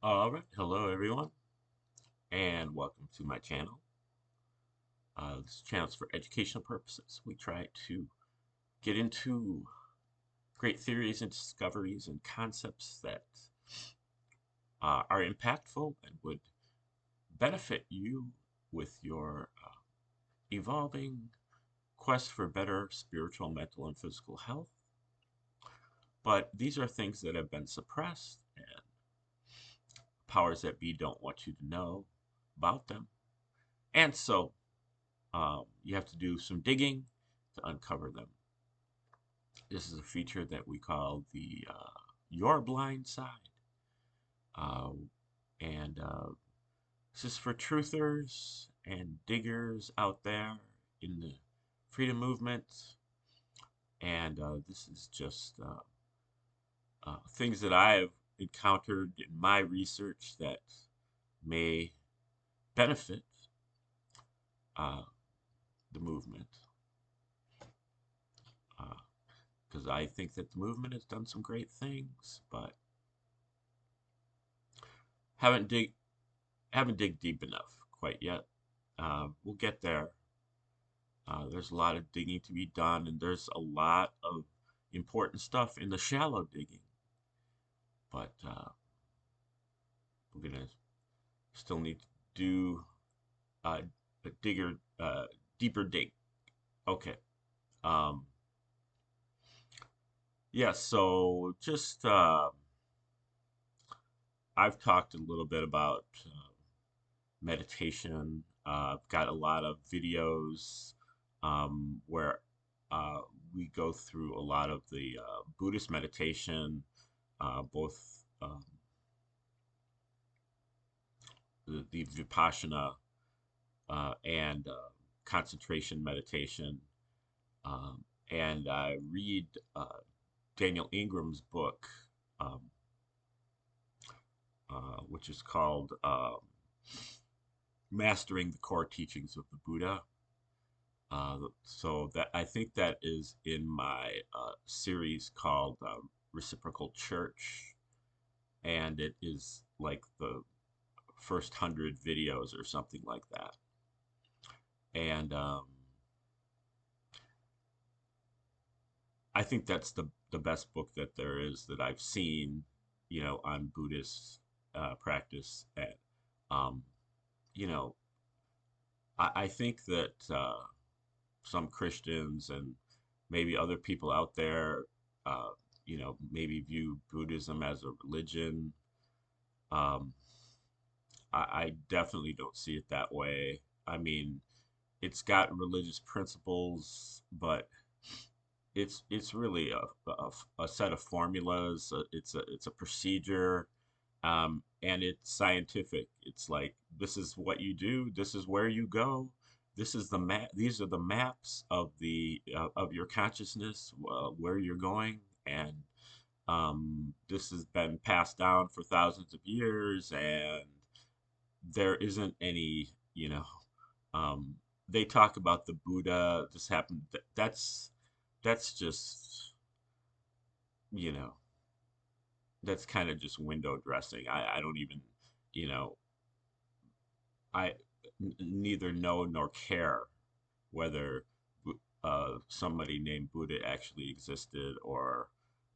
All right, hello everyone, and welcome to my channel. This channel is for educational purposes. We try to get into great theories and discoveries and concepts that are impactful and would benefit you with your evolving quest for better spiritual, mental, and physical health. But these are things that have been suppressed, and powers that be don't want you to know about them. And so you have to do some digging to uncover them. This is a feature that we call the Your Blind Side. Uh, and this is for truthers and diggers out there in the freedom movement. And this is just things that I've encountered in my research that may benefit uh, the movement. Because I think that the movement has done some great things, but haven't dig haven't dig deep enough quite yet. We'll get there. There's a lot of digging to be done, and there's a lot of important stuff in the shallow digging. But we're gonna still need to do a deeper dig. Okay. Um, yeah. So just I've talked a little bit about meditation. I've got a lot of videos where uh, we go through a lot of the Buddhist meditation, both the Vipassana and concentration meditation. And I read Daniel Ingram's book, um, which is called Mastering the Core Teachings of the Buddha. So that I think that is in my series called Reciprocal Church, and it is like the first 100 videos or something like that. And I think that's the best book that there is that I've seen, on Buddhist practice. And um, you know, I think that some Christians and maybe other people out there, uh, maybe view Buddhism as a religion. Um, I definitely don't see it that way. I mean, it's got religious principles, but it's really a set of formulas. It's a procedure, and it's scientific. It's like this is what you do. This is where you go. This is the map. These are the maps of the of your consciousness, where you're going, and this has been passed down for thousands of years, and there isn't any, um, they talk about the Buddha. This happened. That's just, you know, that's kind of just window dressing. I don't even, you know, I neither know nor care whether somebody named Buddha actually existed, or,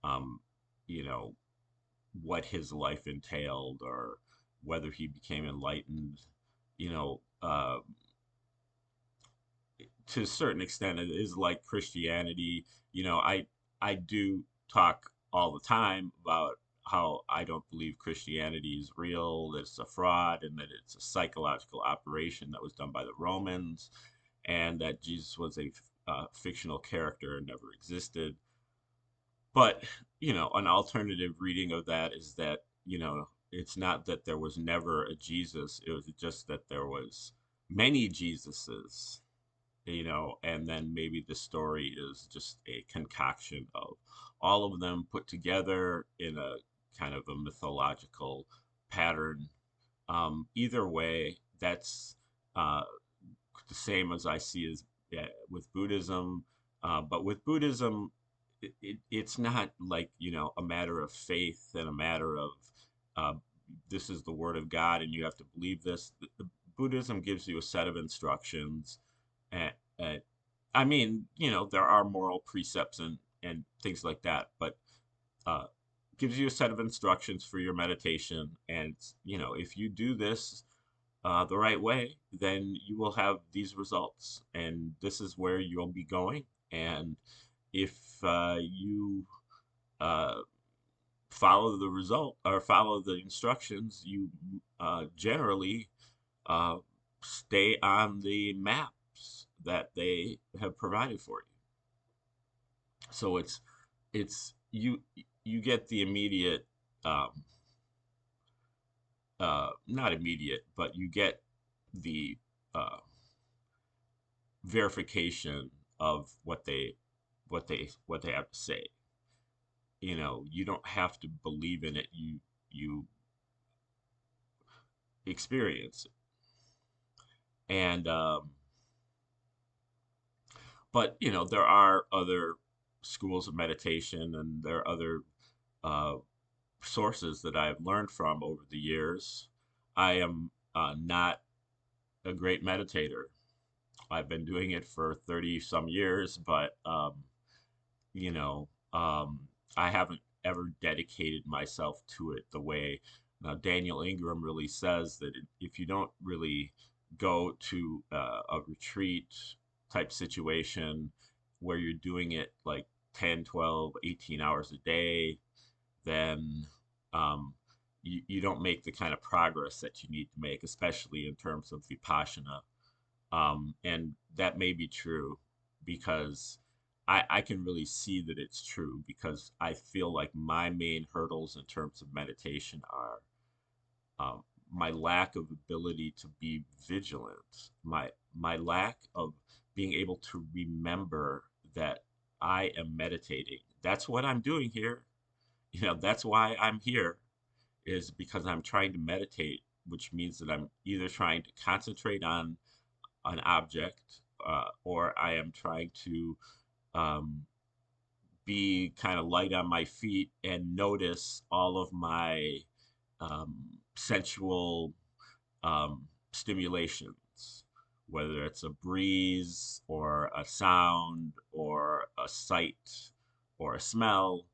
um, you know, what his life entailed, or whether he became enlightened. You know, to a certain extent, it is like Christianity. I do talk all the time about how I don't believe Christianity is real, that it's a fraud, and that it's a psychological operation that was done by the Romans, and that Jesus was a fictional character and never existed. But, an alternative reading of that is that, it's not that there was never a Jesus, it was just that there was many Jesuses, and then maybe the story is just a concoction of all of them put together in a kind of a mythological pattern. Either way, that's uh, the same as I see as with Buddhism. But with Buddhism, it's not like, a matter of faith and a matter of this is the word of God and you have to believe this. Buddhism gives you a set of instructions, and, and I mean, there are moral precepts and things like that, but uh, gives you a set of instructions for your meditation. And, if you do this the right way, then you will have these results. And this is where you'll be going. And if you uh, follow the result or follow the instructions, you generally uh, stay on the maps that they have provided for you. So it's you get the immediate, um, not immediate, but you get the uh, verification of what they have to say. You don't have to believe in it. You experience it. And but there are other schools of meditation, and there are other uh, sources that I've learned from over the years. I am not a great meditator. I've been doing it for 30 some years, but you know, um, I haven't ever dedicated myself to it the way now Daniel Ingram really says that if you don't really go to a retreat type situation where you're doing it like 10, 12, 18 hours a day, then um, you don't make the kind of progress that you need to make, especially in terms of vipassana. And that may be true because I can really see that it's true because I feel like my main hurdles in terms of meditation are um, my lack of ability to be vigilant, my lack of being able to remember that I am meditating. That's what I'm doing here. That's why I'm here, is because I'm trying to meditate, which means that I'm either trying to concentrate on an object, or I am trying to um, be kind of light on my feet and notice all of my um, sensual stimulations, whether it's a breeze or a sound or a sight or a smell,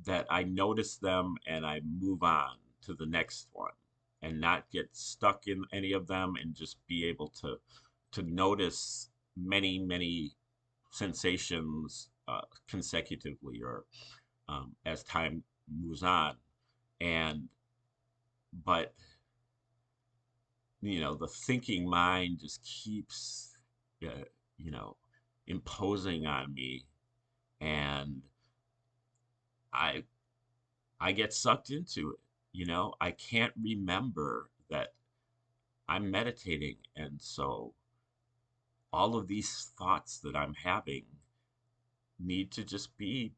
that I notice them and I move on to the next one and not get stuck in any of them, and just be able to notice many, many sensations consecutively, or as time moves on. And but the thinking mind just keeps uh, you know imposing on me, and I I get sucked into it. I can't remember that I'm meditating, and so all of these thoughts that I'm having need to just be,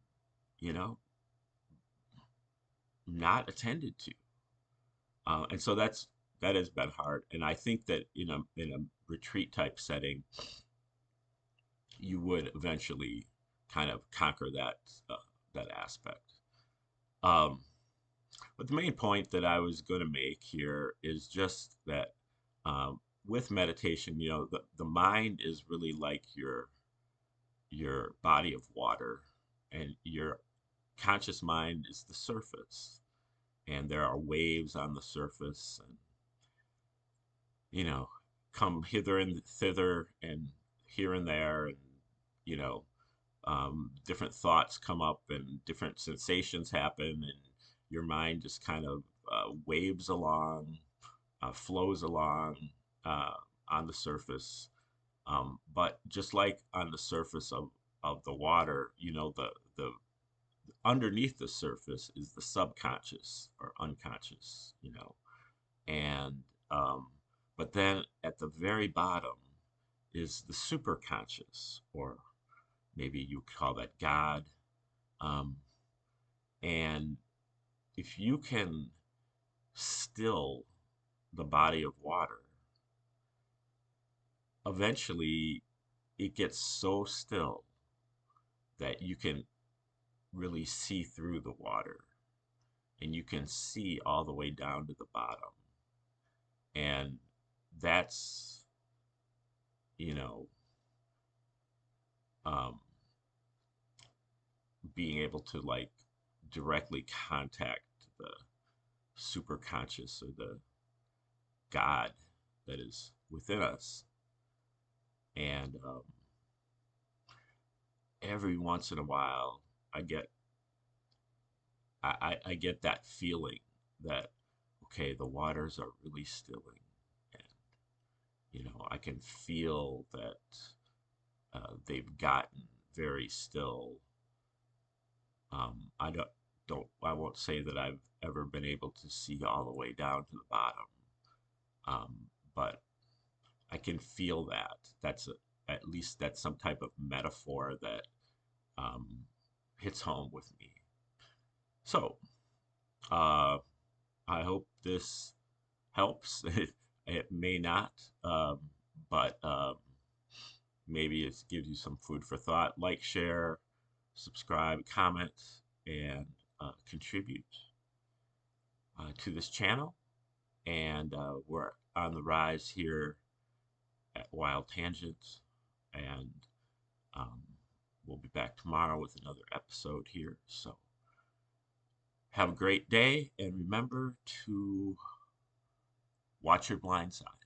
you know, not attended to. And so that has been hard. And I think that in a retreat type setting, you would eventually kind of conquer that aspect. Um, but the main point that I was going to make here is just that with meditation, the mind is really like your body of water, and your conscious mind is the surface, and there are waves on the surface, and you know come hither and thither and here and there, and you know different thoughts come up and different sensations happen, and your mind just kind of waves along, flows along uh, on the surface. But just like on the surface of the water, the underneath the surface is the subconscious or unconscious, and um, but then at the very bottom is the superconscious, or maybe you call that God. Um, and if you can still the body of water, eventually it gets so still that you can really see through the water. and you can see all the way down to the bottom. And that's, you know, um, being able to like directly contact the superconscious or the God that is within us. And every once in a while, I get I get that feeling that okay, the waters are really stilling, and I can feel that they've gotten very still. I I won't say that I've ever been able to see all the way down to the bottom, but I can feel that. At least that's some type of metaphor that um, hits home with me. So uh, I hope this helps. It may not, but maybe it gives you some food for thought. Like, share, subscribe, comment, and contribute to this channel. And we're on the rise here at Wild Tangents. And um, we'll be back tomorrow with another episode here. So have a great day, and remember to watch your blind side.